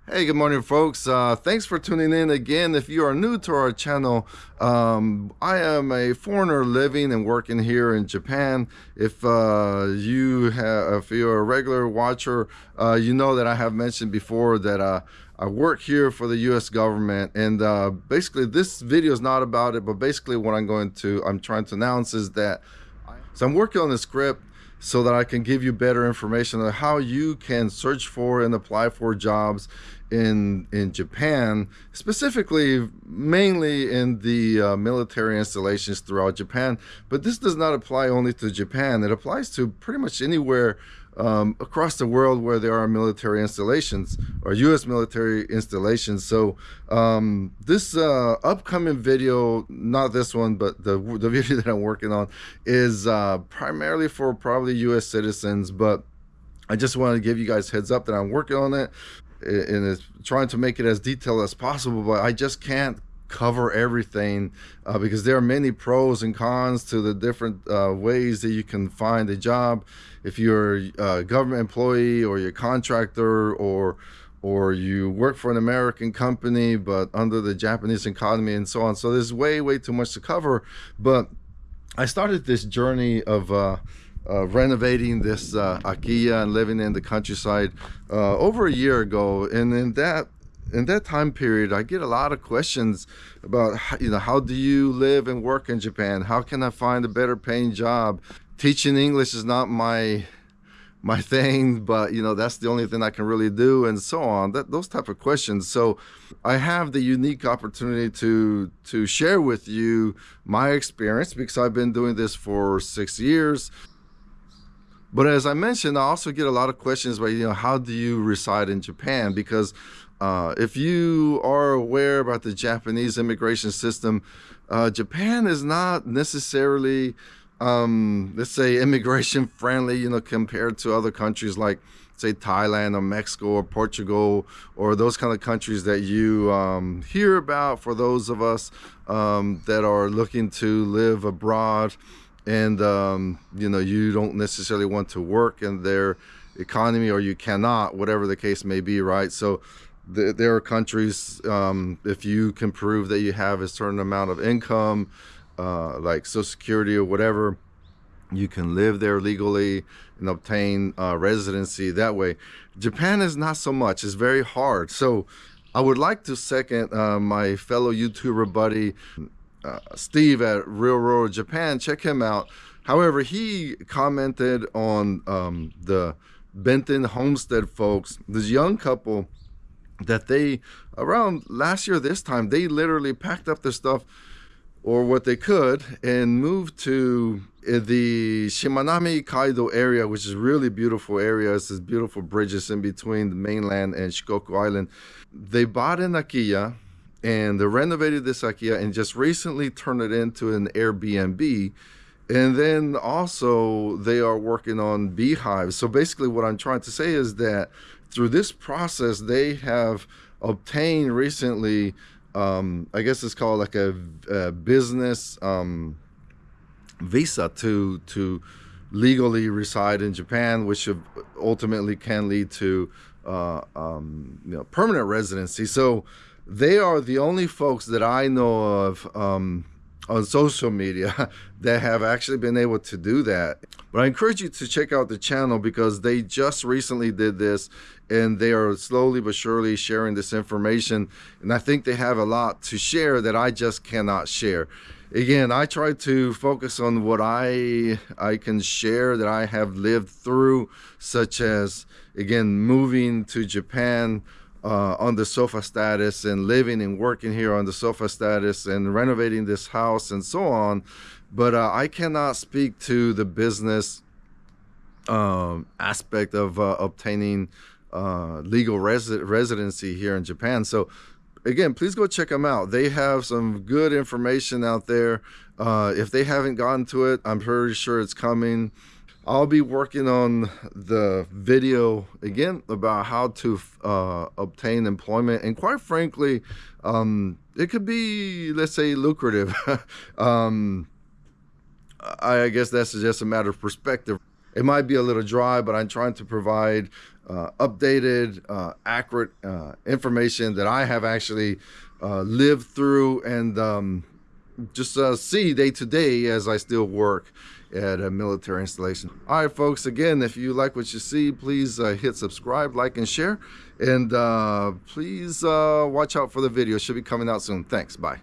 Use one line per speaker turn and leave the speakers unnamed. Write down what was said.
Hey, good morning, folks. Thanks for tuning in again. If you are new to our channel, I am a foreigner living and working here in Japan. If you're a regular watcher, you know that I have mentioned before that I work here for the U.S. government, and basically this video is not about it. But basically, what I'm trying to announce is that I'm working on the script so that I can give you better information on how you can search for and apply for jobs in Japan, specifically mainly in the military installations throughout Japan. But this does not apply only to Japan. It applies to pretty much anywhere across the world where there are military installations or U.S. military installations. So this upcoming video, not this one, but the video that I'm working on, is primarily for probably U.S. citizens. But I just want to give you guys heads up that I'm working on it and it's trying to make it as detailed as possible. But I just can't cover everything because there are many pros and cons to the different ways that you can find a job if you're a government employee or you're a contractor or you work for an American company but under the Japanese economy and so on. So there's way too much to cover. But I started this journey of renovating this Akiya and living in the countryside over a year ago, and in that time period, I get a lot of questions about how do you live and work in Japan? How can I find a better paying job? Teaching English is not my thing, but that's the only thing I can really do, and so on. Those type of questions. So I have the unique opportunity to share with you my experience because I've been doing this for 6 years. But as I mentioned, I also get a lot of questions about, how do you reside in Japan? Because if you are aware about the Japanese immigration system, Japan is not necessarily, let's say, immigration friendly, compared to other countries like, say, Thailand or Mexico or Portugal or those kind of countries that you hear about for those of us that are looking to live abroad. And you don't necessarily want to work in their economy, or you cannot, whatever the case may be, right? So there are countries, if you can prove that you have a certain amount of income, like Social Security or whatever, you can live there legally and obtain residency that way. Japan is not so much. It's very hard. So I would like to second my fellow YouTuber buddy Steve at Real Rural Japan. Check him out. However, he commented on the Benton Homestead folks, this young couple, that they, around last year this time, they literally packed up their stuff or what they could and moved to the Shimanami Kaido area, which is a really beautiful area. It's this beautiful bridges in between the mainland and Shikoku Island. They bought an Akiya, and they renovated this Akiya and just recently turned it into an Airbnb. And then also they are working on beehives. So basically what I'm trying to say is that through this process, they have obtained recently, I guess it's called like a business visa to legally reside in Japan, which ultimately can lead to permanent residency. So they are the only folks that I know of on social media that have actually been able to do that. But I encourage you to check out the channel because they just recently did this and they are slowly but surely sharing this information. And I think they have a lot to share that I just cannot share. Again, I try to focus on what I can share that I have lived through, such as, again, moving to Japan on the sofa status and living and working here on the sofa status and renovating this house and so on. But I cannot speak to the business aspect of obtaining legal residency here in Japan. So again, please go check them out. They have some good information out there. If they haven't gotten to it, I'm pretty sure it's coming. I'll be working on the video again about how to obtain employment, and quite frankly, it could be, let's say, lucrative. I guess that's just a matter of perspective. It might be a little dry, but I'm trying to provide updated, accurate information that I have actually lived through and just see day to day as I still work at a military installation. All right, folks, again, if you like what you see, please hit subscribe, like, and share. And please watch out for the video. It should be coming out soon. Thanks. Bye.